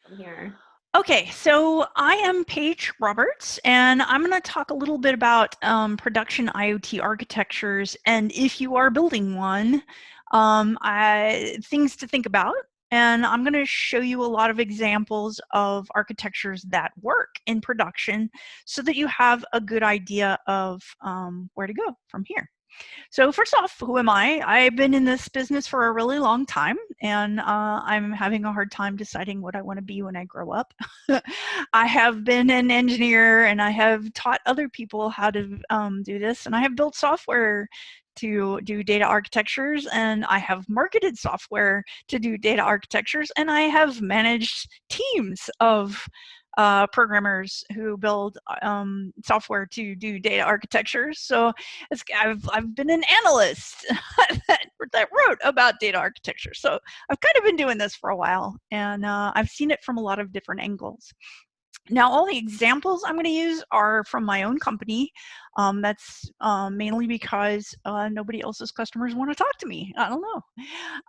from here. Okay, so I am Paige Roberts, and I'm going to talk a little bit about production IoT architectures, and if you are building one, things to think about. And I'm going to show you a lot of examples of architectures that work in production so that you have a good idea of where to go from here. So first off, who am I? I've been in this business for a really long time, and I'm having a hard time deciding what I want to be when I grow up. I have been an engineer, and I have taught other people how to do this, and I have built software to do data architectures, and I have marketed software to do data architectures, and I have managed teams of programmers who build software to do data architectures. So I've been an analyst that wrote about data architecture. So I've kind of been doing this for a while, and I've seen it from a lot of different angles. Now, all the examples I'm going to use are from my own company. That's mainly because nobody else's customers want to talk to me. I don't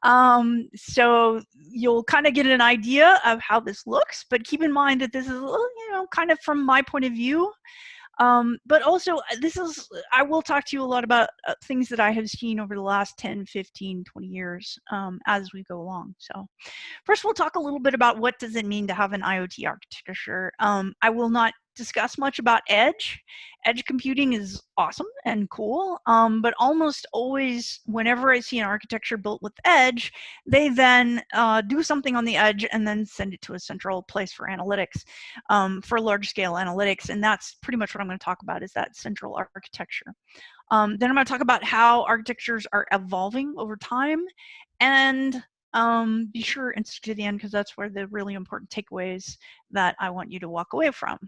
know. So you'll kind of get an idea of how this looks, but keep in mind that this is, kind of from my point of view. But also, I will talk to you a lot about things that I have seen over the last 10, 15, 20 years as we go along. So first, we'll talk a little bit about what does it mean to have an IoT architecture. I will not discuss much about edge. Edge computing is awesome and cool, but almost always whenever I see an architecture built with edge, they then do something on the edge and then send it to a central place for analytics, for large scale analytics. And that's pretty much what I'm going to talk about, is that central architecture. Then I'm going to talk about how architectures are evolving over time, and be sure and stick to the end, because that's where the really important takeaways that I want you to walk away from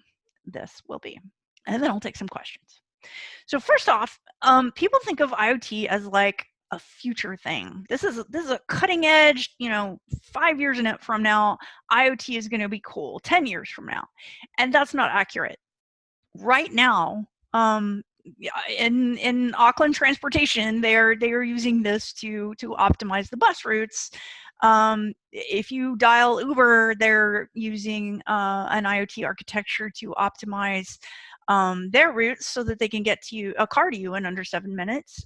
this will be. And then I'll take some questions. So first off, people think of IoT as like a future thing. This is a cutting edge, 5 years from now, IoT is going to be cool, 10 years from now. And that's not accurate. Right now, in Auckland transportation, they're using this to optimize the bus routes. If you dial Uber, they're using an IoT architecture to optimize their routes so that they can get a car to you in under 7 minutes.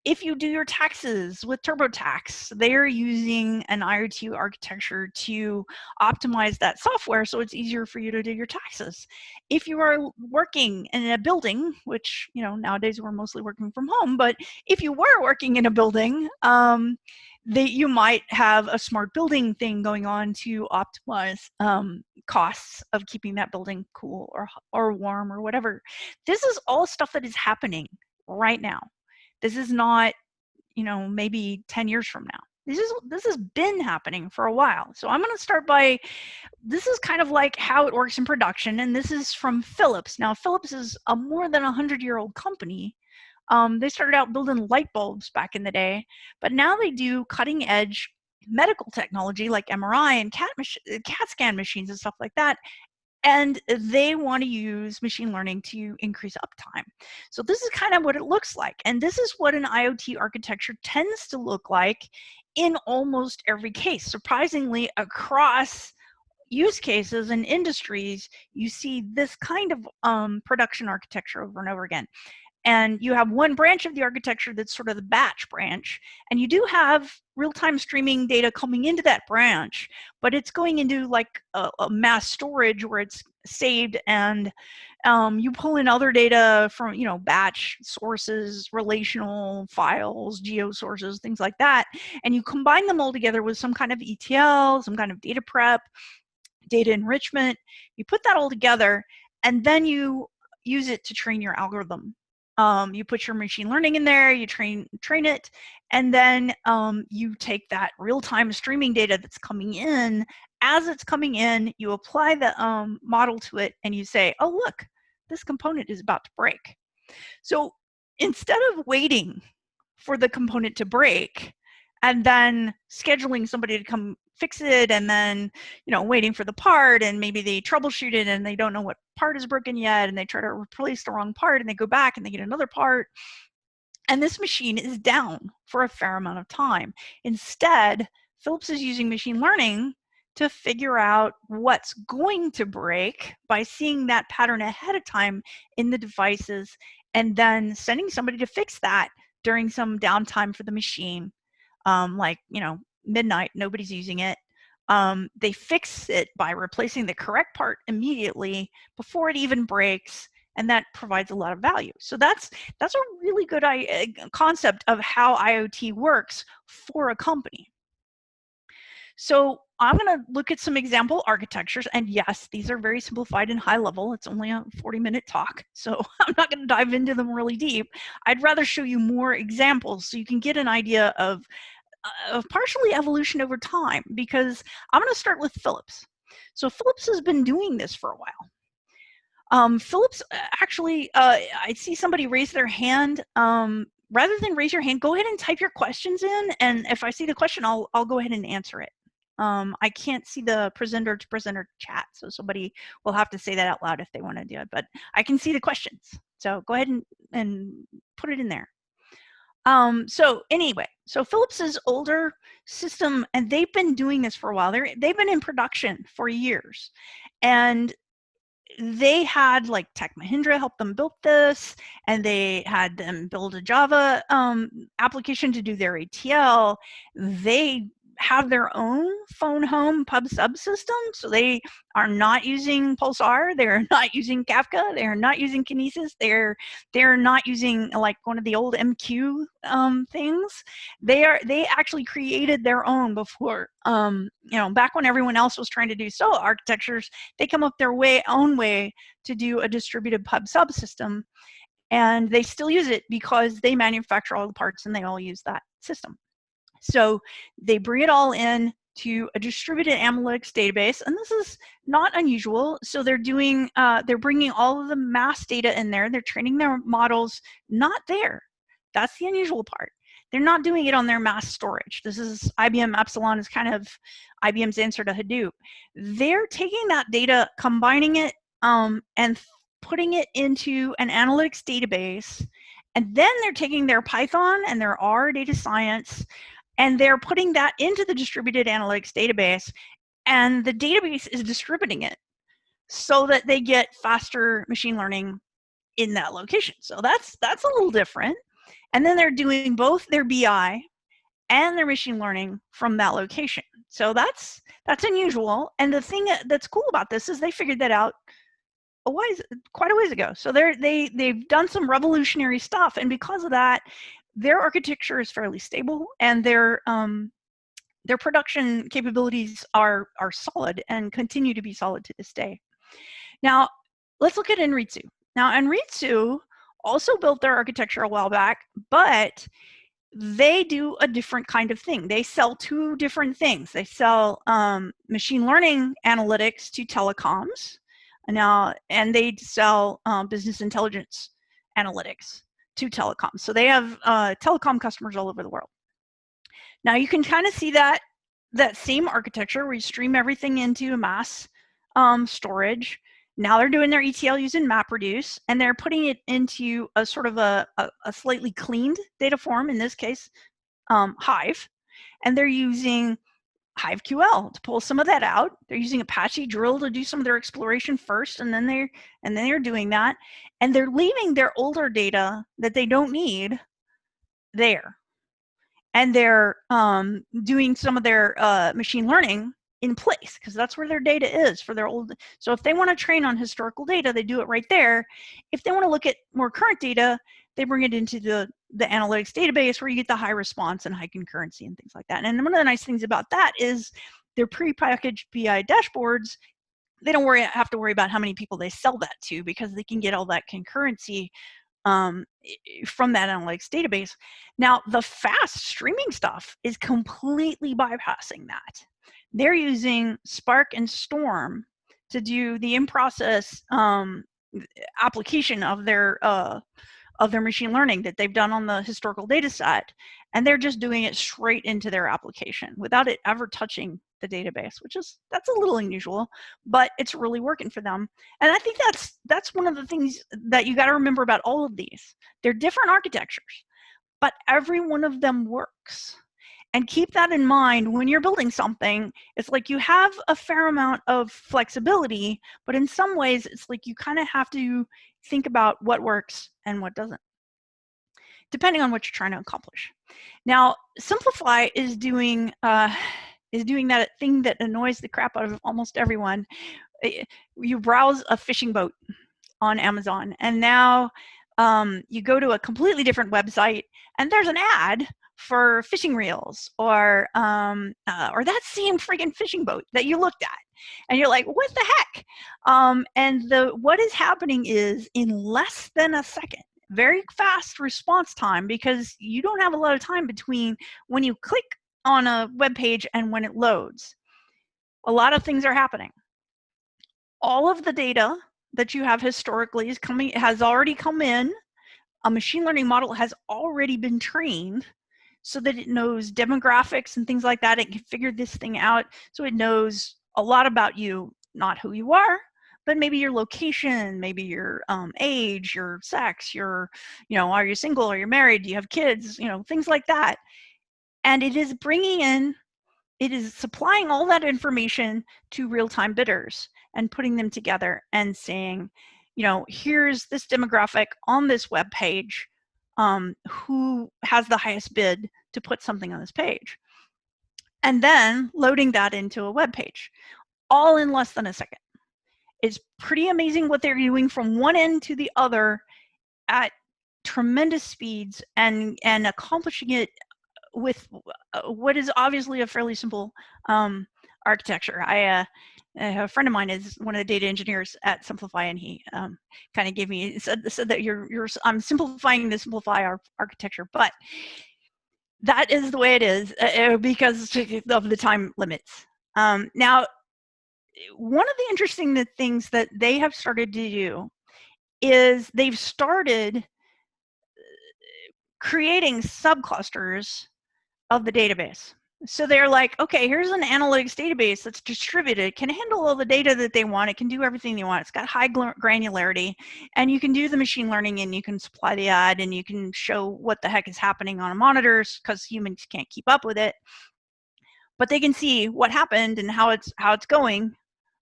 If you do your taxes with TurboTax, they're using an IoT architecture to optimize that software so it's easier for you to do your taxes. If you are working in a building, which, nowadays we're mostly working from home, but if you were working in a building, you might have a smart building thing going on to optimize costs of keeping that building cool or warm or whatever. This is all stuff that is happening right now. This is not, maybe 10 years from now. This has been happening for a while. So I'm going to start by, this is kind of like how it works in production, and this is from Philips. Now, Philips is a more than 100-year-old company. They started out building light bulbs back in the day, but now they do cutting edge medical technology like MRI and CAT scan machines and stuff like that. And they want to use machine learning to increase uptime. So this is kind of what it looks like. And this is what an IoT architecture tends to look like in almost every case. Surprisingly, across use cases and industries, you see this kind of production architecture over and over again. And you have one branch of the architecture that's sort of the batch branch, and you do have real-time streaming data coming into that branch, but it's going into like a mass storage where it's saved, and you pull in other data from, batch sources, relational files, geo sources, things like that, and you combine them all together with some kind of ETL, some kind of data prep, data enrichment. You put that all together, and then you use it to train your algorithm. You put your machine learning in there, you train it, and then you take that real-time streaming data that's coming in. As it's coming in, you apply the model to it, and you say, oh, look, this component is about to break. So instead of waiting for the component to break and then scheduling somebody to come fix it, and then, waiting for the part, and maybe they troubleshoot it and they don't know what part is broken yet, and they try to replace the wrong part, and they go back and they get another part, and this machine is down for a fair amount of time. Instead, Philips is using machine learning to figure out what's going to break by seeing that pattern ahead of time in the devices and then sending somebody to fix that during some downtime for the machine, like, you know, midnight, nobody's using it. They fix it by replacing the correct part immediately before it even breaks, and that provides a lot of value. So that's a really good concept of how IoT works for a company. So I'm going to look at some example architectures, and yes, these are very simplified and high level. It's only a 40-minute talk, so I'm not going to dive into them really deep. I'd rather show you more examples so you can get an idea of partially evolution over time, because I'm going to start with Philips. So Philips has been doing this for a while. Philips, actually, I see somebody raise their hand. Rather than raise your hand, go ahead and type your questions in, and if I see the question, I'll go ahead and answer it. I can't see the presenter-to-presenter chat, so somebody will have to say that out loud if they want to do it, but I can see the questions. So go ahead and put it in there. So anyway, so Philips is older system, and they've been doing this for a while. They've been in production for years, and they had like Tech Mahindra help them build this, and they had them build a Java application to do their ATL. They have their own phone home pub sub system, so they are not using Pulsar, they're not using Kafka, they're not using Kinesis, they're not using like one of the old MQ things. They actually created their own before, you know, back when everyone else was trying to do SOA architectures. They come up their own way to do a distributed pub sub system, and they still use it because they manufacture all the parts and they all use that system. So they bring it all in to a distributed analytics database, and this is not unusual. So they're doing, they're bringing all of the mass data in there. They're training their models not there. That's the unusual part. They're not doing it on their mass storage. This is IBM Epsilon is kind of IBM's answer to Hadoop. They're taking that data, combining it, and putting it into an analytics database, and then they're taking their Python and their R data science, and they're putting that into the distributed analytics database, and the database is distributing it so that they get faster machine learning in that location. So that's a little different. And then they're doing both their BI and their machine learning from that location. So that's unusual. And the thing that's cool about this is they figured that out quite a ways ago. So they've done some revolutionary stuff, and because of that, their architecture is fairly stable, and their production capabilities are solid and continue to be solid to this day. Now, let's look at Anritsu. Now, Anritsu also built their architecture a while back, but they do a different kind of thing. They sell two different things. They sell machine learning analytics to telecoms, now, and they sell business intelligence analytics to telecoms. So they have telecom customers all over the world. Now you can kind of see that same architecture where you stream everything into a mass storage. Now they're doing their ETL using MapReduce, and they're putting it into a sort of a slightly cleaned data form, in this case, Hive, and they're using HiveQL to pull some of that out. They're using Apache Drill to do some of their exploration first, and then they're doing that, and they're leaving their older data that they don't need there, and they're doing some of their machine learning in place, because that's where their data is for their old. So if they want to train on historical data, they do it right there. If they want to look at more current data, they bring it into the analytics database, where you get the high response and high concurrency and things like that. And one of the nice things about that is their prepackaged BI dashboards, they don't have to worry about how many people they sell that to, because they can get all that concurrency from that analytics database. Now, the fast streaming stuff is completely bypassing that. They're using Spark and Storm to do the in-process application of their machine learning that they've done on the historical data set, and they're just doing it straight into their application without it ever touching the database, that's a little unusual, but it's really working for them. And I think that's one of the things that you got to remember about all of these. They're different architectures, but every one of them works. And keep that in mind when you're building something. It's like you have a fair amount of flexibility, but in some ways, it's like you kind of have to think about what works and what doesn't, depending on what you're trying to accomplish. Now, Simplify is doing that thing that annoys the crap out of almost everyone. You browse a fishing boat on Amazon, and now you go to a completely different website, and there's an ad for fishing reels or that same friggin' fishing boat that you looked at, and you're like, what the heck? And what is happening is, in less than a second, very fast response time, because you don't have a lot of time between when you click on a web page and when it loads. A lot of things are happening. All of the data that you have historically has already come in. A machine learning model has already been trained so that it knows demographics and things like that. It can figure this thing out, so it knows a lot about you, not who you are, but maybe your location, maybe your age, your sex, are you single, are you married, do you have kids, things like that. And it is supplying all that information to real-time bidders and putting them together and saying, here's this demographic on this web page, who has the highest bid to put something on this page, and then loading that into a web page, all in less than a second. It's pretty amazing what they're doing from one end to the other at tremendous speeds, and accomplishing it with what is obviously a fairly simple architecture. A friend of mine is one of the data engineers at Simplify, and he kind of gave me said that I'm simplifying the Simplify architecture, but that is the way it is because of the time limits. Now, one of the interesting things that they have started to do is they've started creating subclusters of the database. So they're like, okay, here's an analytics database that's distributed. It can handle all the data that they want. It can do everything they want. It's got high granularity, and you can do the machine learning, and you can supply the ad, and you can show what the heck is happening on monitors because humans can't keep up with it. But they can see what happened and how it's going.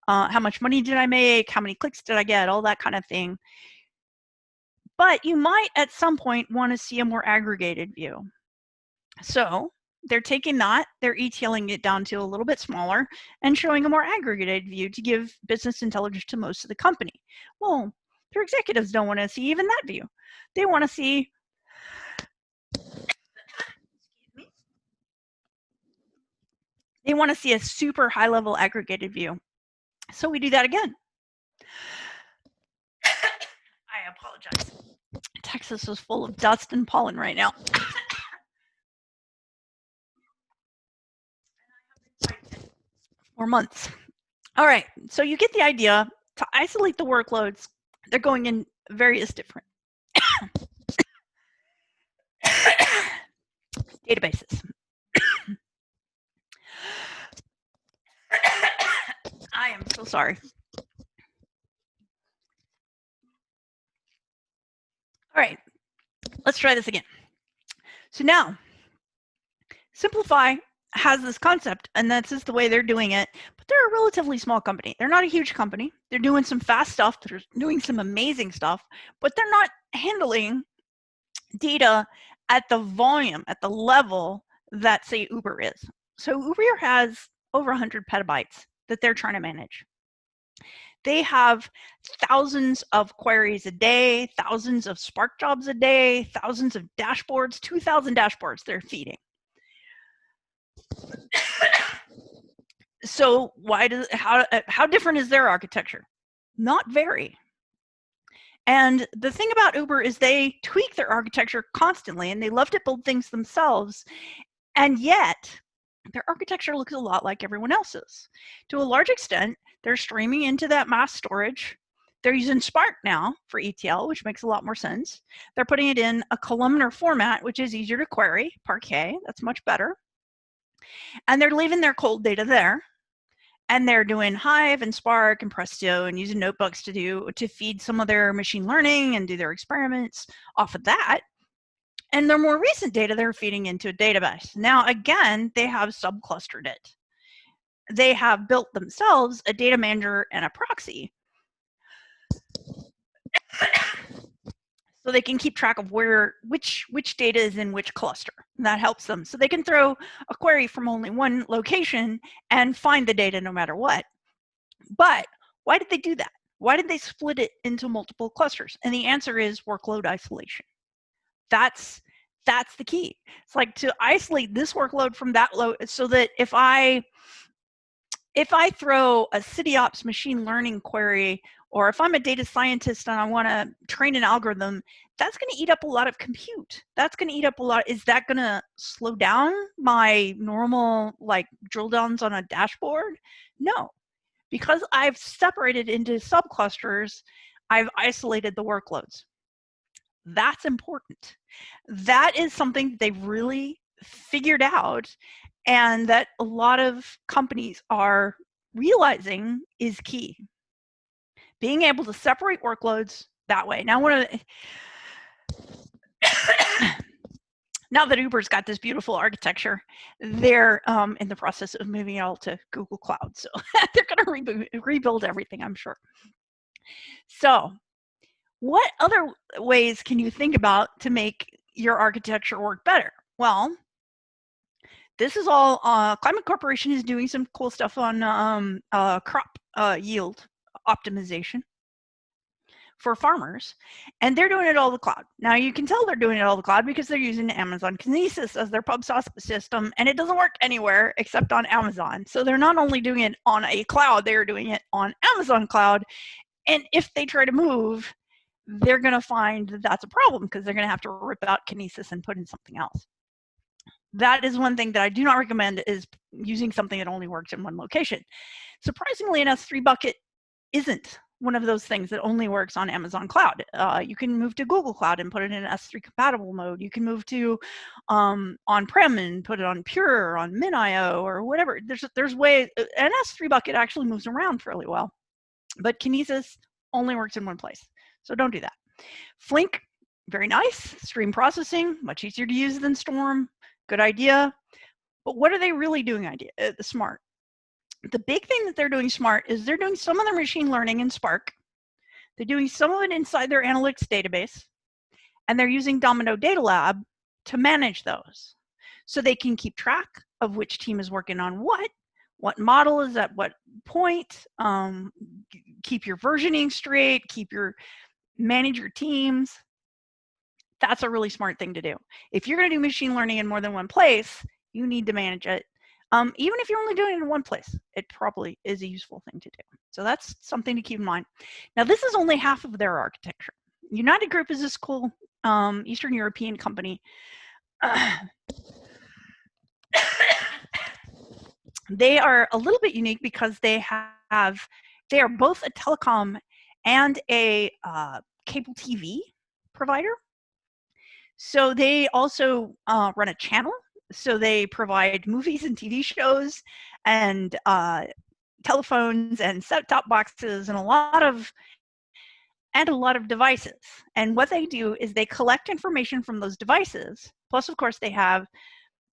How much money did I make? How many clicks did I get? All that kind of thing. But you might at some point want to see a more aggregated view. So they're taking that, they're ETLing it down to a little bit smaller and showing a more aggregated view to give business intelligence to most of the company. Well, their executives don't want to see even that view. They want to see, a super high level aggregated view. So we do that again. I apologize. Texas is full of dust and pollen right now. For months. All right, so you get the idea. To isolate the workloads, they're going in various different databases. I am so sorry. All right, let's try this again. So now, Simplify has this concept, and that's just the way they're doing it, but they're a relatively small company. They're not a huge company. They're doing some fast stuff. They're doing some amazing stuff, but they're not handling data at the volume, at the level that, say, Uber is. So Uber has over 100 petabytes that they're trying to manage. They have thousands of queries a day, thousands of Spark jobs a day, thousands of dashboards, 2,000 dashboards they're feeding. So how different is their architecture? Not very. And the thing about Uber is they tweak their architecture constantly, and they love to build things themselves. And yet, their architecture looks a lot like everyone else's. To a large extent, they're streaming into that mass storage. They're using Spark now for ETL, which makes a lot more sense. They're putting it in a columnar format, which is easier to query, Parquet, that's much better. And they're leaving their cold data there. And they're doing Hive and Spark and Presto and using notebooks to feed some of their machine learning and do their experiments off of that. And their more recent data, they're feeding into a database. Now, again, they have subclustered it. They have built themselves a data manager and a proxy. So they can keep track of which data is in which cluster. And that helps them. So they can throw a query from only one location and find the data no matter what. But why did they do that? Why did they split it into multiple clusters? And the answer is workload isolation. That's the key. It's like to isolate this workload from that load, so that if I throw a CityOps machine learning query, or if I'm a data scientist and I want to train an algorithm, that's going to eat up a lot of compute. That's going to eat up a lot. Is that going to slow down my normal like drill downs on a dashboard? No, because I've separated into subclusters, I've isolated the workloads. That's important. That is something they've really figured out, and that a lot of companies are realizing is key. Being able to separate workloads that way. Now, now that Uber's got this beautiful architecture, they're in the process of moving it all to Google Cloud. So they're going to rebuild everything, I'm sure. So what other ways can you think about to make your architecture work better? Well, this is all, Climate Corporation is doing some cool stuff on crop yield optimization for farmers, and they're doing it all the cloud. Now you can tell they're doing it all the cloud because they're using Amazon Kinesis as their PubSOS system, and it doesn't work anywhere except on Amazon. So they're not only doing it on a cloud, they are doing it on Amazon cloud, and if they try to move, they're going to find that that's a problem because they're going to have to rip out Kinesis and put in something else. That is one thing that I do not recommend, is using something that only works in one location. Surprisingly, an S3 bucket isn't one of those things that only works on Amazon Cloud. You can move to Google Cloud and put it in S3 compatible mode. You can move to on-prem and put it on Pure or on MinIO or whatever. There's ways. An S3 bucket actually moves around fairly well, but Kinesis only works in one place. So don't do that. Flink, very nice. Stream processing, much easier to use than Storm. Good idea. But what are they really doing smart? The big thing that they're doing smart is they're doing some of their machine learning in Spark. They're doing some of it inside their analytics database. And they're using Domino Data Lab to manage those. So they can keep track of which team is working on what model is at what point, keep your versioning straight, manage your teams. That's a really smart thing to do. If you're going to do machine learning in more than one place, you need to manage it. Even if you're only doing it in one place, it probably is a useful thing to do. So that's something to keep in mind. Now, this is only half of their architecture. United Group is this cool Eastern European company. They are a little bit unique because they are both a telecom and a cable TV provider. So they also run a channel. So they provide movies and TV shows and telephones and set-top boxes and a lot of devices. And what they do is they collect information from those devices. Plus, of course, they have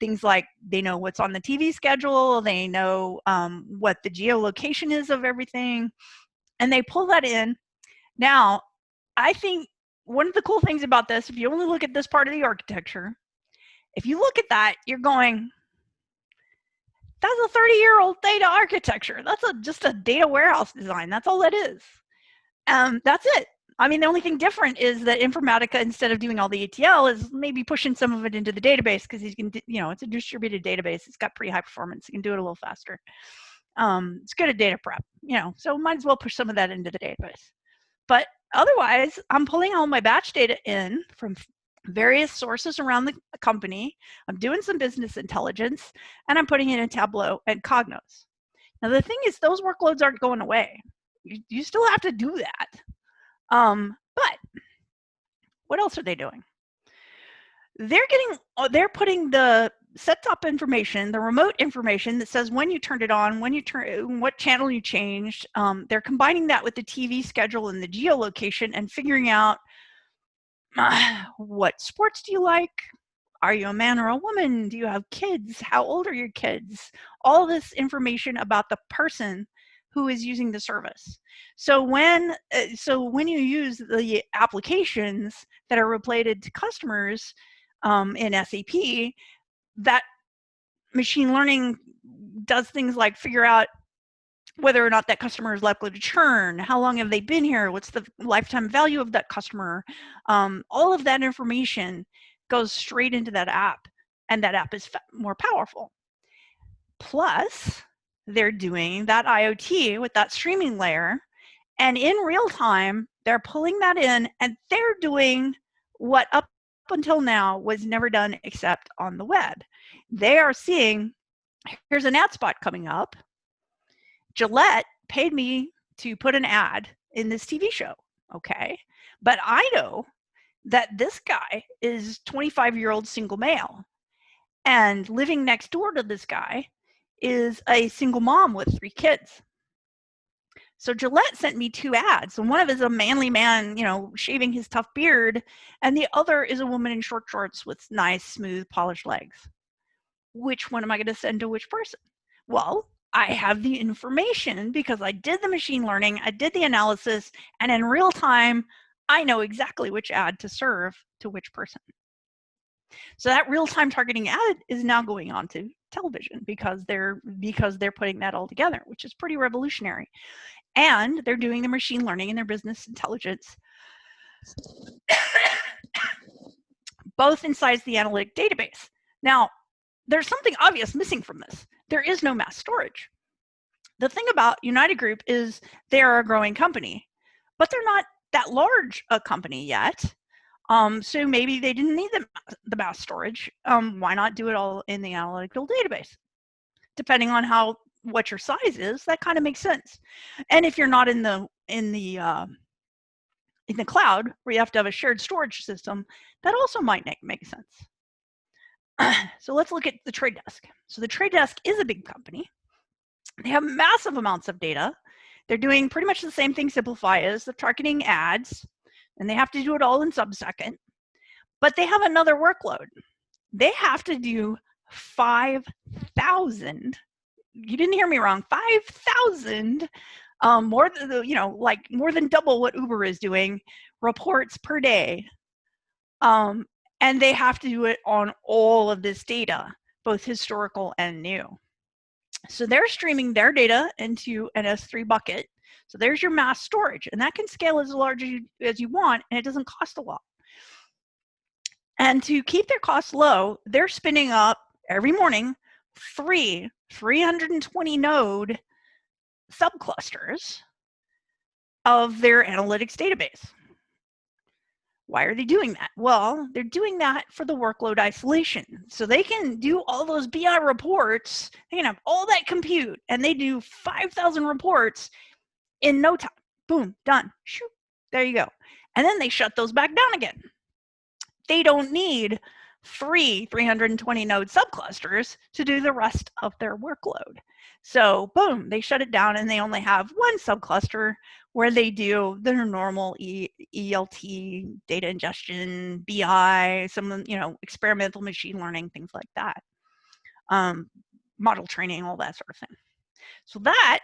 things like they know what's on the TV schedule. They know what the geolocation is of everything. And they pull that in. Now, I think one of the cool things about this, if you only look at this part of the architecture, if you look at that, you're going, that's a 30-year-old data architecture. That's just a data warehouse design. That's all that is. That's it. I mean, the only thing different is that Informatica, instead of doing all the ETL, is maybe pushing some of it into the database because it's a distributed database. It's got pretty high performance. You can do it a little faster. It's good at data prep, so might as well push some of that into the database. But otherwise, I'm pulling all my batch data in from various sources around the company. I'm doing some business intelligence, and I'm putting it in Tableau and Cognos. Now, the thing is, those workloads aren't going away. You still have to do that. But what else are they doing? They're putting the set-top information, the remote information that says when you turned it on, what channel you changed. They're combining that with the TV schedule and the geolocation and figuring out What sports do you like? Are you a man or a woman? Do you have kids? How old are your kids? All this information about the person who is using the service. So when you use the applications that are related to customers in SAP, that machine learning does things like figure out whether or not that customer is likely to churn, how long have they been here, what's the lifetime value of that customer. All of that information goes straight into that app, and that app is more powerful. Plus, they're doing that IoT with that streaming layer, and in real time, they're pulling that in, and they're doing what up until now was never done except on the web. They are seeing, here's an ad spot coming up. Gillette paid me to put an ad in this TV show, okay? But I know that this guy is 25-year-old single male, and living next door to this guy is a single mom with 3 kids. So Gillette sent me 2 ads, and one of it is a manly man, shaving his tough beard, and the other is a woman in short shorts with nice, smooth, polished legs. Which one am I going to send to which person? Well, I have the information because I did the machine learning, I did the analysis, and in real time, I know exactly which ad to serve to which person. So that real-time targeting ad is now going on to television because they're putting that all together, which is pretty revolutionary. And they're doing the machine learning and their business intelligence both inside the analytic database. Now, there's something obvious missing from this. There is no mass storage. The thing about United Group is they're a growing company, but they're not that large a company yet. So maybe they didn't need the mass storage. Why not do it all in the analytical database? Depending on what your size is, that kind of makes sense. And if you're not in the cloud where you have to have a shared storage system, that also might make sense. So let's look at the Trade Desk. So the Trade Desk is a big company. They have massive amounts of data. They're doing pretty much the same thing Simplify is. They're targeting ads, and they have to do it all in sub-second. But they have another workload. They have to do 5,000. You didn't hear me wrong. 5,000 more than double what Uber is doing reports per day. And they have to do it on all of this data, both historical and new. So they're streaming their data into an S3 bucket. So there's your mass storage, and that can scale as large as you want, and it doesn't cost a lot. And to keep their costs low, they're spinning up every morning 3 320 node subclusters of their analytics database. Why are they doing that? Well, they're doing that for the workload isolation. So they can do all those BI reports, they can have all that compute, and they do 5,000 reports in no time. Boom, done. Shoot, there you go. And then they shut those back down again. They don't need 320 node subclusters to do the rest of their workload. So boom, they shut it down, and they only have one subcluster where they do their normal ELT, data ingestion, BI, some experimental machine learning, things like that, model training, all that sort of thing. So that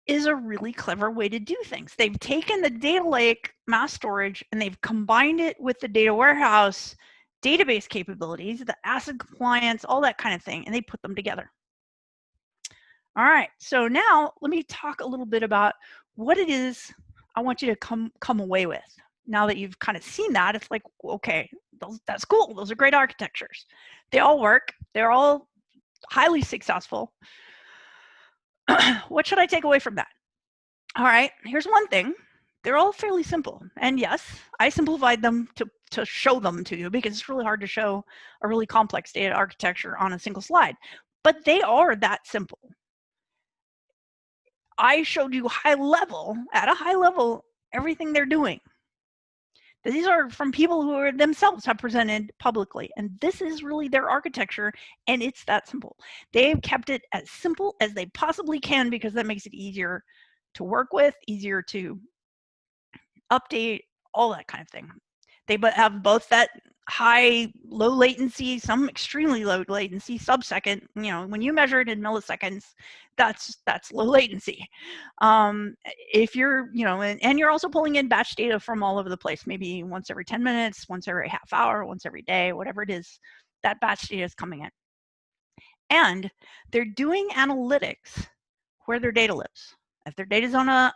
is a really clever way to do things. They've taken the data lake mass storage and they've combined it with the data warehouse database capabilities, the ACID compliance, all that kind of thing, and they put them together. All right, so now let me talk a little bit about what it is I want you to come away with. Now that you've kind of seen that, it's like, okay, that's cool. Those are great architectures. They all work. They're all highly successful. What should I take away from that? All right, here's one thing. They're all fairly simple. And yes, I simplified them to show them to you because it's really hard to show a really complex data architecture on a single slide. But they are that simple. I showed you at a high level, everything they're doing. These are from people who are themselves have presented publicly, and this is really their architecture, and it's that simple. They've kept it as simple as they possibly can because that makes it easier to work with, easier to update, all that kind of thing. They have both that high, low latency, some extremely low latency, sub-second. You know, when you measure it in milliseconds, that's low latency. If you're, you know, and you're also pulling in batch data from all over the place, maybe once every 10 minutes, once every half hour, once every day, whatever it is, that batch data is coming in. And they're doing analytics where their data lives. If their data is on a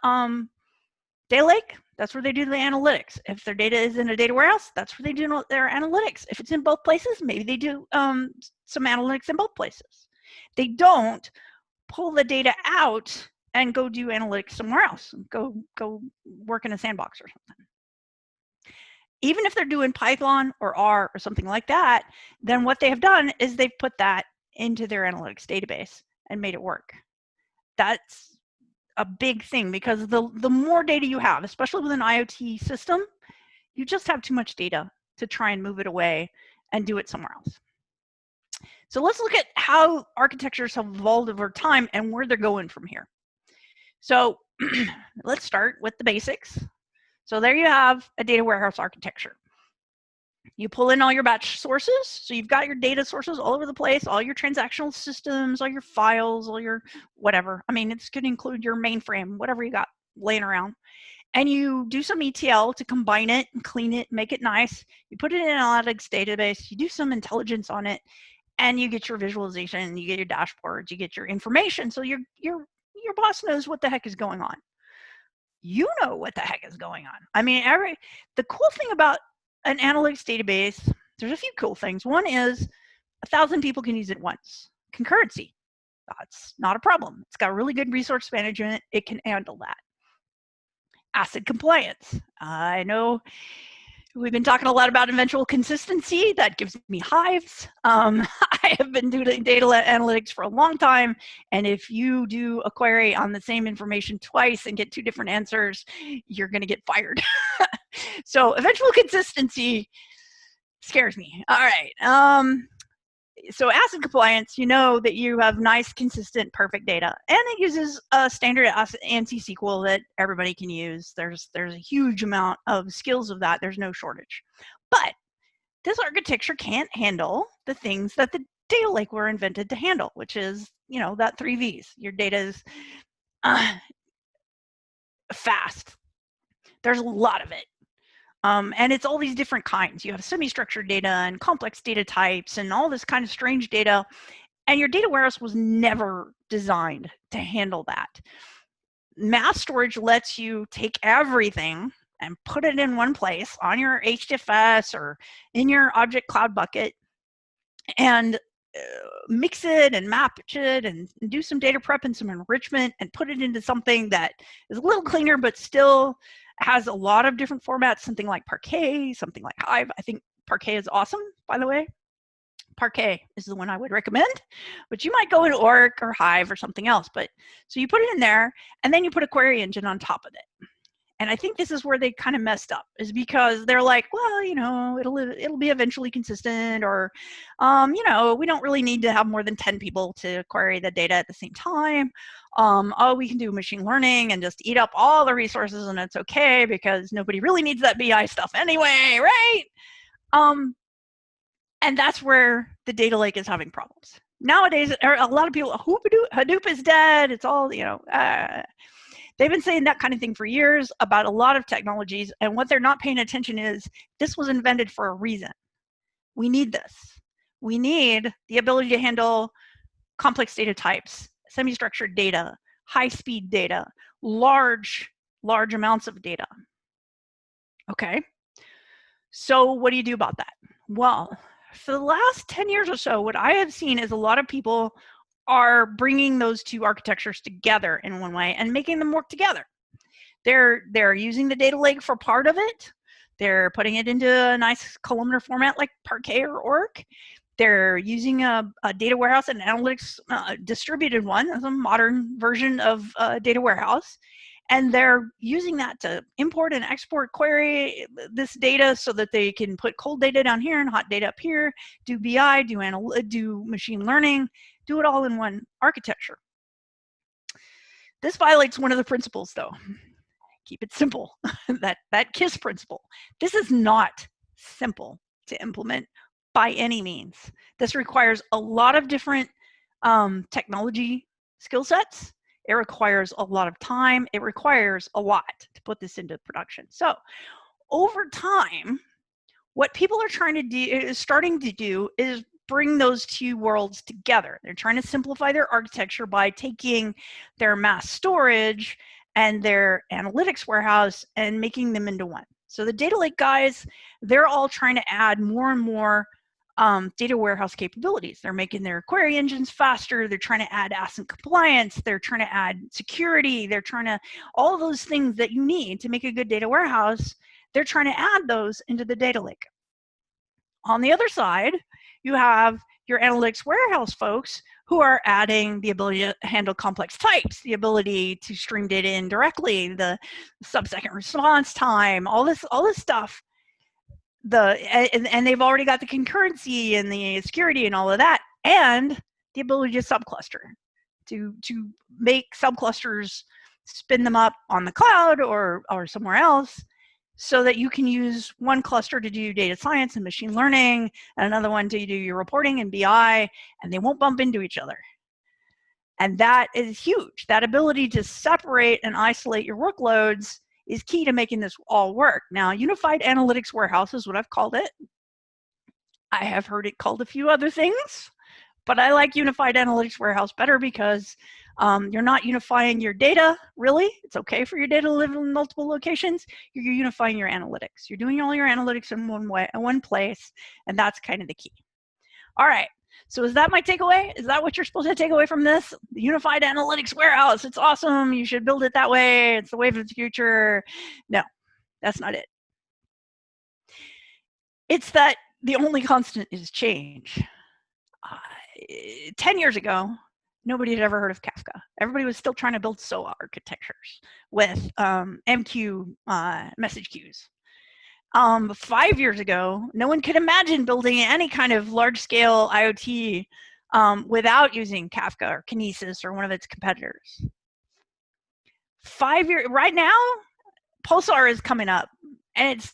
data lake, that's where they do the analytics. If their data is in a data warehouse, that's where they do their analytics. If it's in both places, maybe they do some analytics in both places. They don't pull the data out and go do analytics somewhere else. Go work in a sandbox or something. Even if they're doing Python or R or something like that, then what they have done is they've put that into their analytics database and made it work. That's a big thing, because the more data you have, especially with an IoT system, you just have too much data to try and move it away and do it somewhere else. So let's look at how architectures have evolved over time and where they're going from here. So let's start with the basics. So there you have a data warehouse architecture. You pull in all your batch sources. So you've got your data sources all over the place, all your transactional systems, all your files, all your whatever. I mean, it's going to include your mainframe, whatever you got laying around. And you do some ETL to combine it and clean it, make it nice. You put it in an analytics database, you do some intelligence on it, and you get your visualization, you get your dashboards, you get your information. So your boss knows what the heck is going on. You know what the heck is going on. I mean, the cool thing about an analytics database, there's a few cool things. One is 1,000 people can use it once. Concurrency, that's not a problem. It's got really good resource management. It can handle that. Asset compliance. I know we've been talking a lot about eventual consistency. That gives me hives. I have been doing data analytics for a long time, and if you do a query on the same information twice and get 2 different answers, you're going to get fired. So eventual consistency scares me. All right. So asset compliance, you know that you have nice, consistent, perfect data, and it uses a standard ANSI SQL that everybody can use. There's a huge amount of skills of that. There's no shortage. But this architecture can't handle the things that the data lake were invented to handle, which is, you know, that 3 V's. Your data is fast. There's a lot of it. And it's all these different kinds. You have semi-structured data and complex data types and all this kind of strange data. And your data warehouse was never designed to handle that. Mass storage lets you take everything and put it in one place on your HDFS or in your object cloud bucket and mix it and map it and do some data prep and some enrichment and put it into something that is a little cleaner but still has a lot of different formats, something like Parquet, something like Hive. I think Parquet is awesome, by the way. Parquet is the one I would recommend, but you might go in Oracle or Hive or something else. But so you put it in there, and then you put a query engine on top of it. And I think this is where they kind of messed up, is because they're like, well, you know, it'll be eventually consistent, or, you know, we don't really need to have more than 10 people to query the data at the same time. Oh, we can do machine learning and just eat up all the resources, and it's okay because nobody really needs that BI stuff anyway, right? And that's where the data lake is having problems. Nowadays, a lot of people, Hadoop is dead. It's all, you know, they've been saying that kind of thing for years about a lot of technologies, and what they're not paying attention is this was invented for a reason. We need this. We need the ability to handle complex data types, semi-structured data, high-speed data, large amounts of data. Okay, so what do you do about that? Well, for the last 10 years or so, what I have seen is a lot of people are bringing those 2 architectures together in one way and making them work together. They're using the data lake for part of it. They're putting it into a nice columnar format like Parquet or Oracle. They're using a data warehouse and analytics distributed one, as a modern version of data warehouse. And they're using that to import and export query this data so that they can put cold data down here and hot data up here, do BI, do machine learning, do it all in one architecture. This violates one of the principles, though. Keep it simple. that KISS principle. This is not simple to implement by any means. This requires a lot of different technology skill sets. It requires a lot of time. It requires a lot to put this into production. So over time, what people are starting to do is bring those two worlds together. They're trying to simplify their architecture by taking their mass storage and their analytics warehouse and making them into one. So the data lake guys, they're all trying to add more and more data warehouse capabilities. They're making their query engines faster. They're trying to add ASIC compliance. They're trying to add security. They're trying to, all those things that you need to make a good data warehouse, they're trying to add those into the data lake. On the other side, you have your analytics warehouse folks who are adding the ability to handle complex types, the ability to string data in directly, the sub-second response time, all this stuff. And they've already got the concurrency and the security and all of that, and the ability to subcluster, to make subclusters, spin them up on the cloud or somewhere else, so that you can use one cluster to do data science and machine learning, and another one to do your reporting and BI, and they won't bump into each other. And that is huge. That ability to separate and isolate your workloads is key to making this all work. Now, unified analytics warehouse is what I've called it. I have heard it called a few other things, but I like unified analytics warehouse better because you're not unifying your data, really. It's okay for your data to live in multiple locations. You're unifying your analytics. You're doing all your analytics in one place, and that's kind of the key. All right. So is that my takeaway? Is that what you're supposed to take away from this? The unified analytics warehouse. It's awesome. You should build it that way. It's the wave of the future. No, that's not it. It's that the only constant is change. 10 years ago, nobody had ever heard of Kafka. Everybody was still trying to build SOA architectures with MQ message queues. 5 years ago, no one could imagine building any kind of large-scale IoT without using Kafka or Kinesis or one of its competitors. Right now, Pulsar is coming up, and it's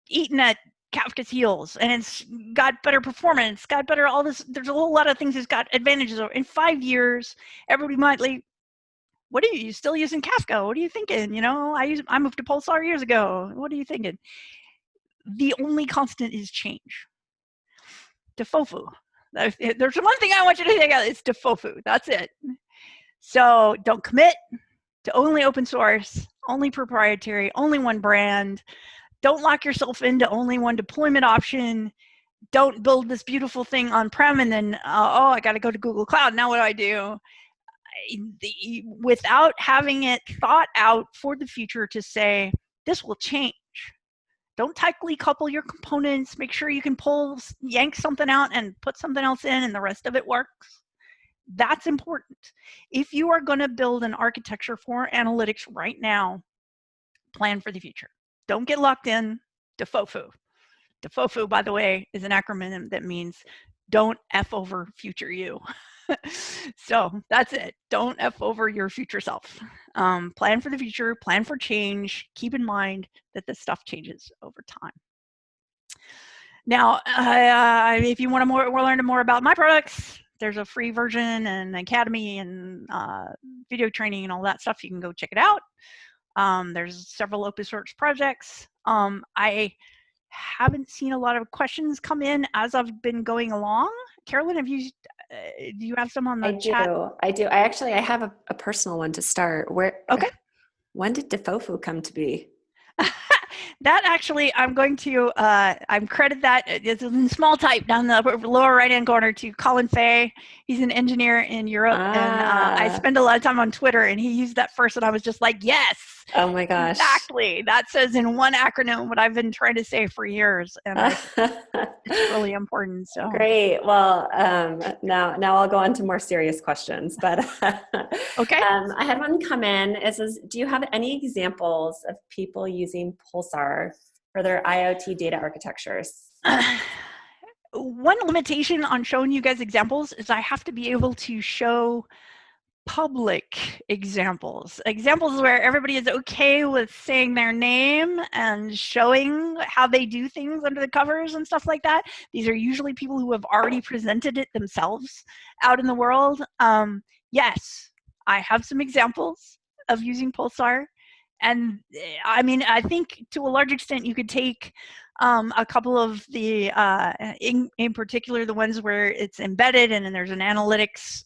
eating at Kafka's heels, and it's got better performance, got better all this. There's a whole lot of things it's got advantages over. In 5 years, everybody might like, what are you still using Kafka? What are you thinking? You know, I moved to Pulsar years ago. What are you thinking? The only constant is change. Defofu. There's one thing I want you to take out. It's Defofu. That's it. So don't commit to only open source, only proprietary, only one brand. Don't lock yourself into only one deployment option. Don't build this beautiful thing on-prem and then, oh, I got to go to Google Cloud. Now what do I do? Without having it thought out for the future to say, this will change. Don't tightly couple your components. Make sure you can yank something out and put something else in and the rest of it works. That's important. If you are going to build an architecture for analytics right now, plan for the future. Don't get locked in to FOFU. DeFofu, by the way, is an acronym that means don't F over future you. So that's it. Don't F over your future self. Plan for the future, plan for change. Keep in mind that this stuff changes over time. Now, if you want to learn more about my products, there's a free version and academy and video training and all that stuff. You can go check it out. There's several open source projects. I haven't seen a lot of questions come in as I've been going along. Carolyn, do you have some on the chat? I do. I have a personal one to start. Okay. When did Defofu come to be? That actually, I'm going to credit that. It's in small type down the lower right-hand corner to Colin Fay. He's an engineer in Europe, and I spend a lot of time on Twitter, and he used that first, and I was just like, yes. Oh my gosh. Exactly. That says in one acronym what I've been trying to say for years, and it's really important. So great. Well, now I'll go on to more serious questions, but okay. I had one come in. It says, do you have any examples of people using Pulsar for their IoT data architectures? One limitation on showing you guys examples is I have to be able to show public examples where everybody is okay with saying their name and showing how they do things under the covers and stuff like that. These are usually people who have already presented it themselves out in the world. Yes, I have some examples of using Pulsar. And I mean, I think to a large extent you could take a couple of the, in particular, the ones where it's embedded and then there's an analytics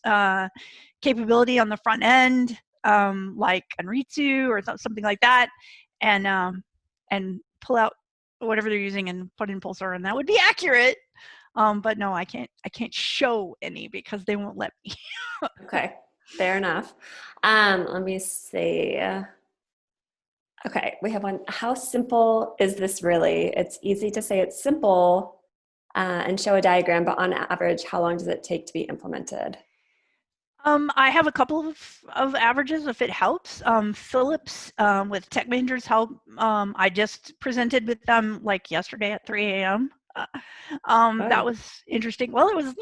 capability on the front end, like Anritsu or something like that, and pull out whatever they're using and put in Pulsar, and that would be accurate. But no, I can't show any because they won't let me. Okay, fair enough. Let me see. Okay, we have one. How simple is this really? It's easy to say it's simple and show a diagram, but on average, how long does it take to be implemented? I have a couple of averages if it helps. Philips with Tech Majors help. I just presented with them like yesterday at 3 a.m. That was interesting. Well, it was,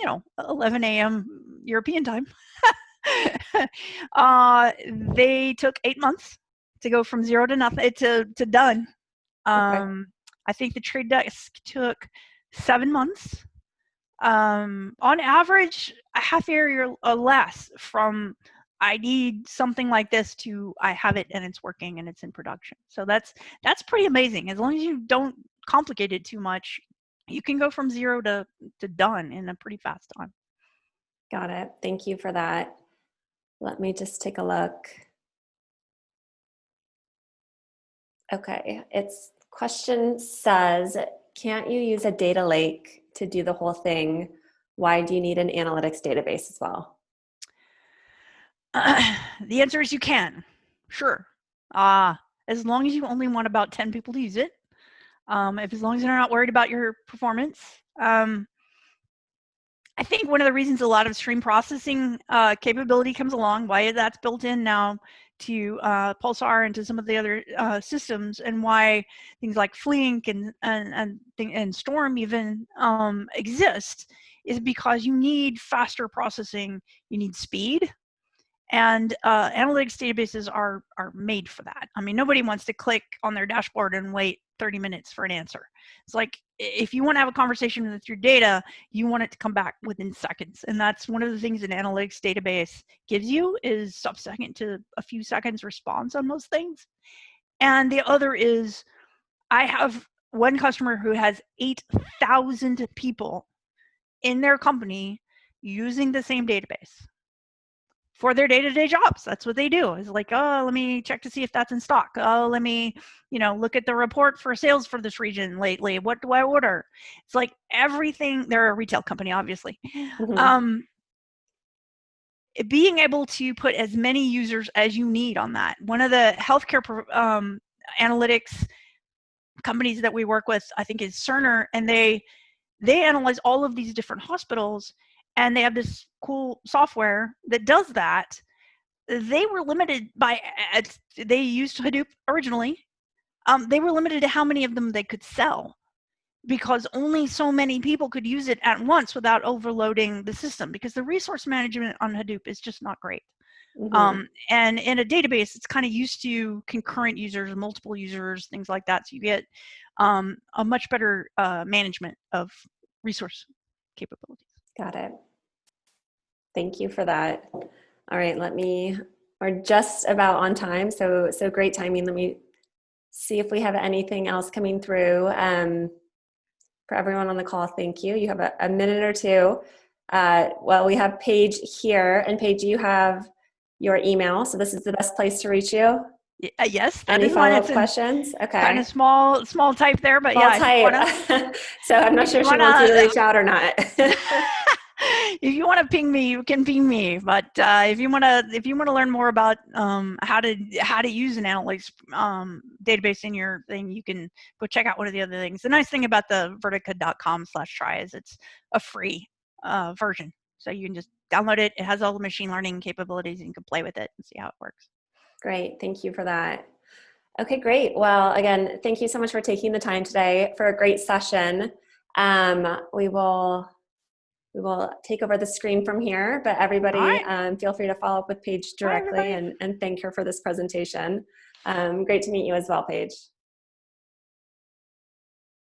11 a.m. European time. They took 8 months to go from 0 to nothing to done. Okay. I think the trade desk took 7 months. On average, a half year or less from I need something like this to I have it and it's working and it's in production. So that's pretty amazing. As long as you don't complicate it too much, you can go from 0 to done in a pretty fast time. Got it. Thank you for that. Let me just take a look. Okay, its question says, can't you use a data lake to do the whole thing? Why do you need an analytics database as well? The answer is you can. Sure. As long as you only want about 10 people to use it. As long as they're not worried about your performance. I think one of the reasons a lot of stream processing capability comes along, why that's built in now to Pulsar and to some of the other systems, and why things like Flink and Storm even exist, is because you need faster processing, you need speed, and analytics databases are made for that. I mean, nobody wants to click on their dashboard and wait 30 minutes for an answer. It's like, if you want to have a conversation with your data, you want it to come back within seconds. And that's one of the things an analytics database gives you, is sub-second to a few seconds response on most things. And the other is, I have one customer who has 8,000 people in their company using the same database for their day-to-day jobs. That's what they do. It's like, oh, let me check to see if that's in stock. Oh, let me, look at the report for sales for this region lately. What do I order? It's like everything. They're a retail company, obviously. Mm-hmm. Being able to put as many users as you need on that. One of the healthcare analytics companies that we work with, I think, is Cerner, and they analyze all of these different hospitals, and they have this cool software that does that. They were limited by, they used Hadoop originally. They were limited to how many of them they could sell, because only so many people could use it at once without overloading the system, because the resource management on Hadoop is just not great. Mm-hmm. And in a database, it's kind of used to concurrent users, multiple users, things like that. So you get a much better management of resource capabilities. Got it. Thank you for that. All right, we're just about on time, so great timing. Let me see if we have anything else coming through. For everyone on the call, thank you. You have a minute or two. Well, we have Paige here, and Paige, you have your email, so this is the best place to reach you. Yes. Any follow-up questions? Okay. Kind of small type there, but small yeah. Type. So I'm not sure if she wants you to reach out or not. If you want to ping me, you can ping me. But if you want to learn more about how to use an analytics database in your thing, you can go check out one of the other things. The nice thing about the vertica.com/try is it's a free version, so you can just download it. It has all the machine learning capabilities, and you can play with it and see how it works. Great, thank you for that. Okay, great. Well, again, thank you so much for taking the time today for a great session. We will we will take over the screen from here, but All everybody right. feel free to follow up with Paige Bye, directly everybody. and thank her for this presentation. Great to meet you as well, Paige.